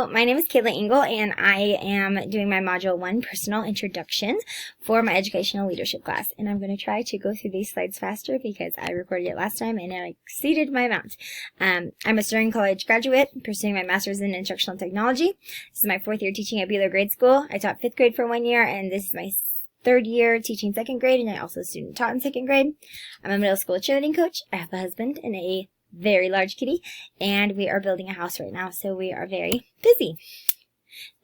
So my name is Kayla Engel, and I am doing my Module 1 Personal Introduction for my Educational Leadership class. And I'm going to try to go through these slides faster because I recorded it last time and I exceeded my amount. I'm a Sterling College graduate pursuing my Master's in Instructional Technology. This is my 4th year teaching at Beeler Grade School. I taught 5th grade for 1 year, and this is my 3rd year teaching 2nd grade, and I also student taught in 2nd grade. I'm a middle school cheerleading coach. I have a husband and a very large kitty, and we are building a house right now, so we are very busy.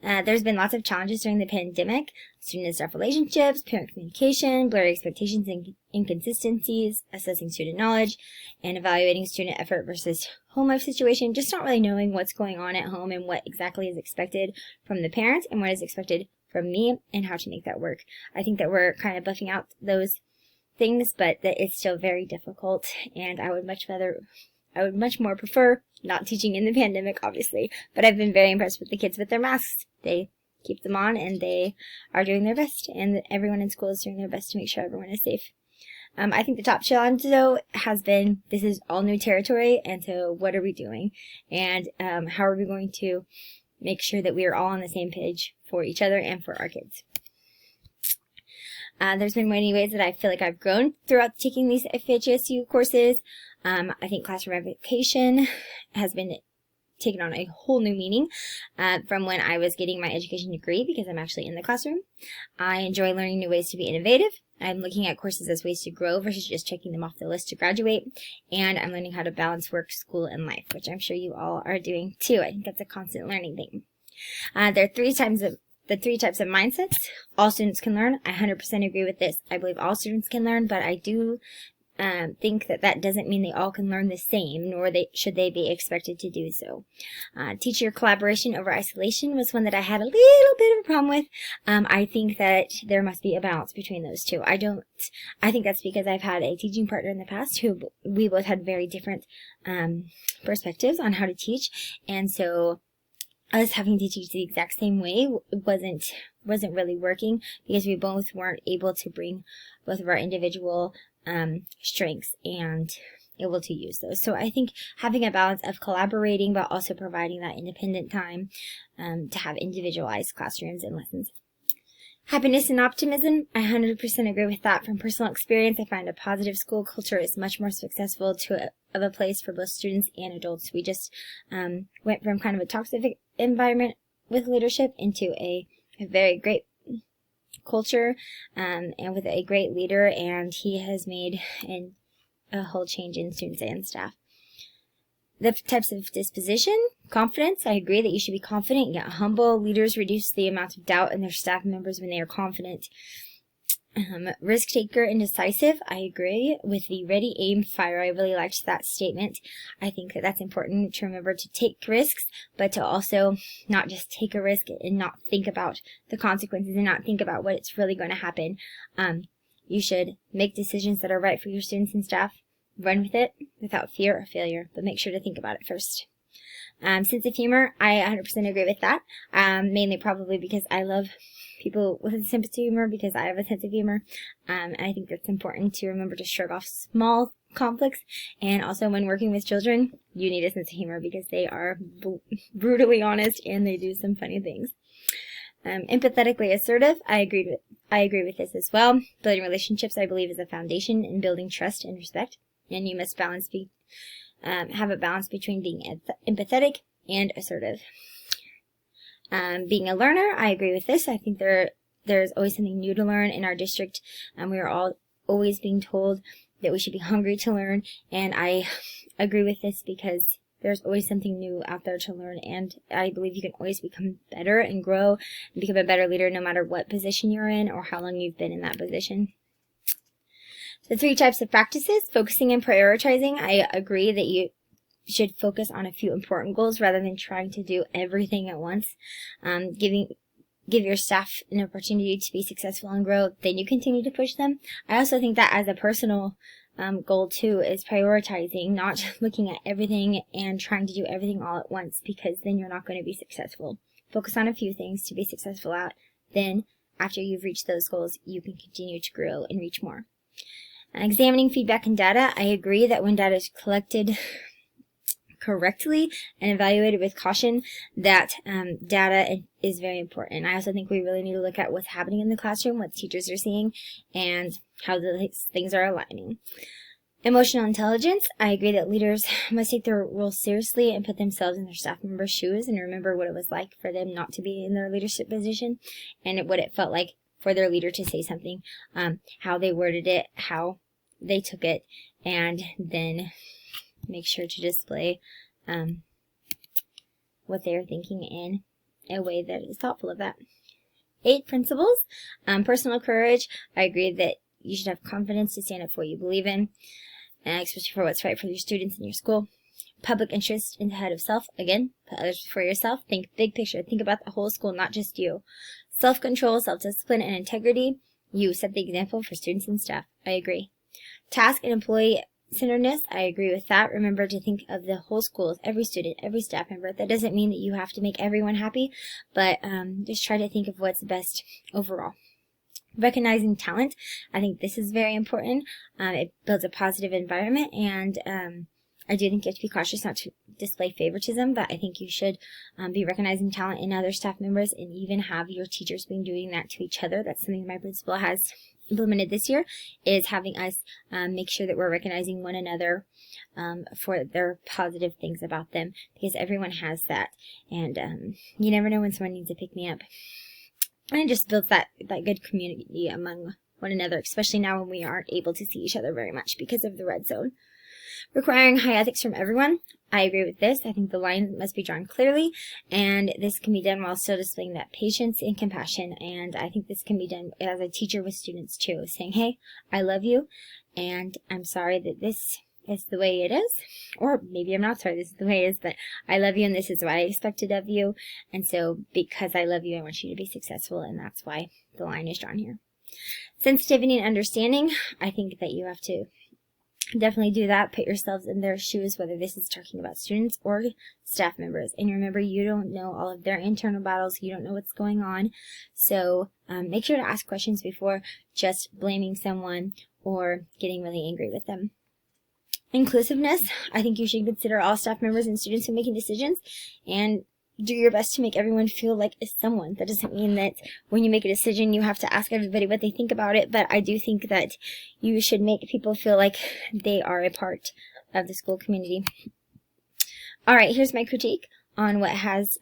There's been lots of challenges during the pandemic: student and staff relationships, parent communication, blurry expectations and inconsistencies, assessing student knowledge, and evaluating student effort versus home life situation, just not really knowing what's going on at home and what exactly is expected from the parents and what is expected from me and how to make that work. I think that we're kind of buffing out those things, but that it's still very difficult, and I would much more prefer not teaching in the pandemic, obviously, but I've been very impressed with the kids with their masks. They keep them on, and they are doing their best, and everyone in school is doing their best to make sure everyone is safe. I think the top challenge, though, has been this is all new territory, and so what are we doing? And how are we going to make sure that we are all on the same page for each other and for our kids? There's been many ways that I feel like I've grown throughout taking these FHSU courses. I think classroom replication has been taken on a whole new meaning from when I was getting my education degree, because I'm actually in the classroom. I enjoy learning new ways to be innovative. I'm looking at courses as ways to grow versus just checking them off the list to graduate. And I'm learning how to balance work, school, and life, which I'm sure you all are doing too. I think that's a constant learning thing. There are the three types of mindsets all students can learn. I 100% agree with this. I believe all students can learn, but I do think that doesn't mean they all can learn the same, nor should they be expected to do so. Teacher collaboration over isolation was one that I had a little bit of a problem with. I think that there must be a balance between those two. I think that's because I've had a teaching partner in the past who we both had very different perspectives on how to teach, and so us having to teach the exact same way wasn't really working, because we both weren't able to bring both of our individual strengths and able to use those. So I think having a balance of collaborating but also providing that independent time to have individualized classrooms and lessons. Happiness and optimism, I 100% agree with that. From personal experience, I find a positive school culture is much more successful of a place for both students and adults. We just went from kind of a toxic environment with leadership into a very great culture and with a great leader, and he has made a whole change in students and staff. The types of disposition: confidence. I agree that you should be confident yet humble. Leaders reduce the amount of doubt in their staff members when they are confident. Risk taker and decisive. I agree with the ready, aim, fire. I really liked that statement. I think that that's important to remember, to take risks, but to also not just take a risk and not think about the consequences and not think about what it's really going to happen. You should make decisions that are right for your students and staff. Run with it without fear of failure, but make sure to think about it first. Sense of humor. I 100% agree with that. Mainly probably because I love people with a sense of humor, because I have a sense of humor. And I think that's important to remember to shrug off small conflicts. And also, when working with children, you need a sense of humor because they are brutally honest and they do some funny things. Empathetically assertive. I agree with this as well. Building relationships, I believe, is a foundation in building trust and respect. And you must have a balance between being empathetic and assertive. Being a learner, I agree with this. I think there's always something new to learn in our district, and we are all always being told that we should be hungry to learn, and I agree with this because there's always something new out there to learn, and I believe you can always become better and grow and become a better leader no matter what position you're in or how long you've been in that position. The 3 types of practices: focusing and prioritizing. I agree that you should focus on a few important goals rather than trying to do everything at once. Give your staff an opportunity to be successful and grow, then you continue to push them. I also think that as a personal goal too is prioritizing, not looking at everything and trying to do everything all at once, because then you're not going to be successful. Focus on a few things to be successful at. Then after you've reached those goals, you can continue to grow and reach more. Examining feedback and data. I agree that when data is collected correctly and evaluated with caution, that data is very important. I also think we really need to look at what's happening in the classroom, what teachers are seeing, and how these things are aligning. Emotional intelligence. I agree that leaders must take their role seriously and put themselves in their staff members' shoes and remember what it was like for them not to be in their leadership position and what it felt like for their leader to say something, how they worded it, how they took it, and then make sure to display what they are thinking in a way that is thoughtful of that. 8 principles. Personal courage. I agree that you should have confidence to stand up for what you believe in, especially for what's right for your students in your school. Public interest in the head of self. Again, put others before yourself. Think big picture. Think about the whole school, not just you. Self-control, self-discipline, and integrity. You set the example for students and staff. I agree. Task and employee centeredness. I agree with that. Remember to think of the whole school, every student, every staff member. That doesn't mean that you have to make everyone happy, but just try to think of what's best overall. Recognizing talent. I think this is very important. It builds a positive environment, and I do think you have to be cautious not to display favoritism, but I think you should be recognizing talent in other staff members and even have your teachers being doing that to each other. That's something my principal has implemented this year, is having us make sure that we're recognizing one another for their positive things about them, because everyone has that, and you never know when someone needs a pick-me-up. And it just builds that good community among one another, especially now when we aren't able to see each other very much because of the red zone. Requiring high ethics from everyone. I agree with this. I think the line must be drawn clearly, and this can be done while still displaying that patience and compassion. And I think this can be done as a teacher with students too, saying, hey, I love you, and I'm sorry that this is the way it is, or maybe I'm not sorry this is the way it is, but I love you and this is what I expected of you, and so because I love you, I want you to be successful, and that's why the line is drawn here. Sensitivity and understanding. I think that you have to definitely do that. Put yourselves in their shoes, whether this is talking about students or staff members. And remember, you don't know all of their internal battles. You don't know what's going on. So make sure to ask questions before just blaming someone or getting really angry with them. Inclusiveness. I think you should consider all staff members and students when making decisions, and do your best to make everyone feel like it's someone. That doesn't mean that when you make a decision you have to ask everybody what they think about it, but I do think that you should make people feel like they are a part of the school community. Alright, here's my critique on what has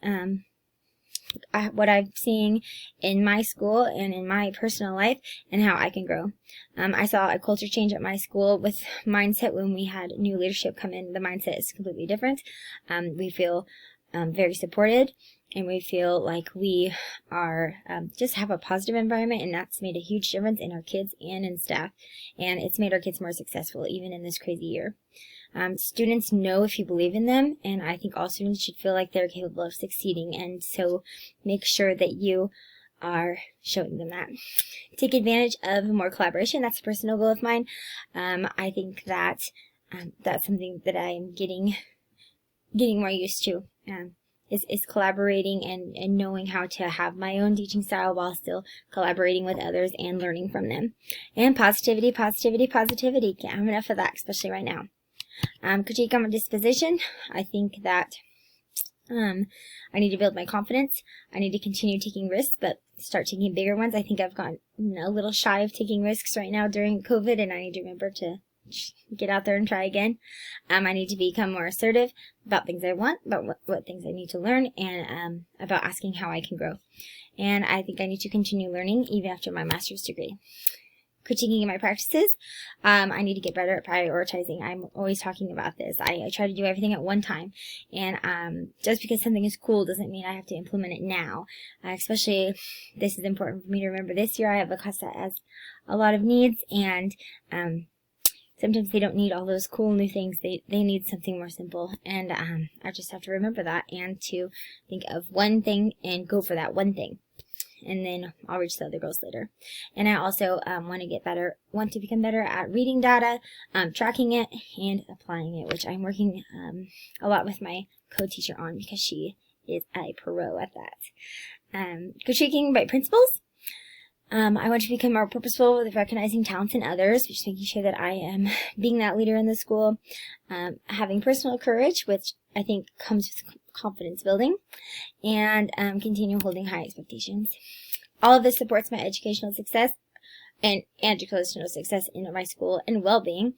what I'm seeing in my school and in my personal life and how I can grow. I saw a culture change at my school with mindset when we had new leadership come in. The mindset is completely different. We feel very supported, and we feel like we are just have a positive environment, and that's made a huge difference in our kids and in staff, and it's made our kids more successful even in this crazy year. Students know if you believe in them, and I think all students should feel like they're capable of succeeding, and so make sure that you are showing them that. Take advantage of more collaboration. That's a personal goal of mine. I think that that's something that I'm getting more used to, is collaborating and knowing how to have my own teaching style while still collaborating with others and learning from them. And positivity. Can't have enough of that, especially right now. Critique on my disposition. I think that I need to build my confidence. I need to continue taking risks, but start taking bigger ones. I think I've gotten a little shy of taking risks right now during COVID, and I need to remember to get out there and try again. I need to become more assertive about things I want, about what things I need to learn, and about asking how I can grow. And I think I need to continue learning even after my master's degree. Critiquing my practices. I need to get better at prioritizing. I'm always talking about this. I try to do everything at one time, and just because something is cool doesn't mean I have to implement it now. Especially, this is important for me to remember. This year I have a class that has a lot of needs, and sometimes they don't need all those cool new things. They need something more simple, and I just have to remember that, and to think of one thing and go for that one thing. And then I'll reach the other goals later. And I also want to become better at reading data, tracking it, and applying it, which I'm working a lot with my co-teacher on, because she is a pro at that. Critiquing by principles. I want to become more purposeful with recognizing talents in others, just making sure that I am being that leader in the school, having personal courage, which I think comes with confidence building, and continue holding high expectations. All of this supports my educational success and educational success in my school and well-being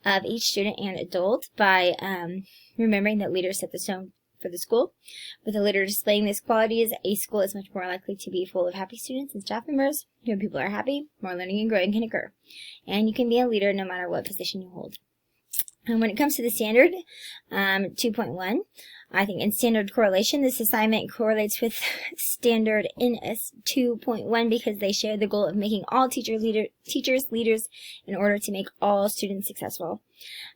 of each student and adult by remembering that leaders set the tone for the school. With a leader displaying these qualities, a school is much more likely to be full of happy students and staff members. When people are happy, more learning and growing can occur. And you can be a leader no matter what position you hold. And when it comes to the standard 2.1, I think in standard correlation, this assignment correlates with standard NS 2.1 because they share the goal of making all teachers leaders in order to make all students successful.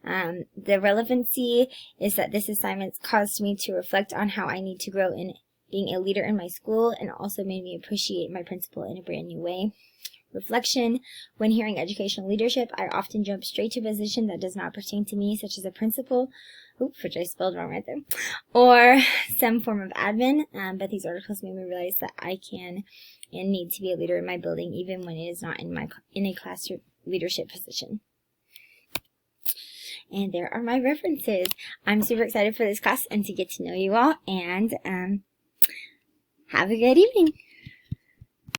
The relevancy is that this assignment caused me to reflect on how I need to grow in being a leader in my school and also made me appreciate my principal in a brand new way. Reflection: when hearing educational leadership, I often jump straight to a position that does not pertain to me, such as a principal, which I spelled wrong right there, or some form of admin, but these articles made me realize that I can and need to be a leader in my building, even when it is not in a classroom leadership position. And there are my references. I'm super excited for this class and to get to know you all, and have a good evening.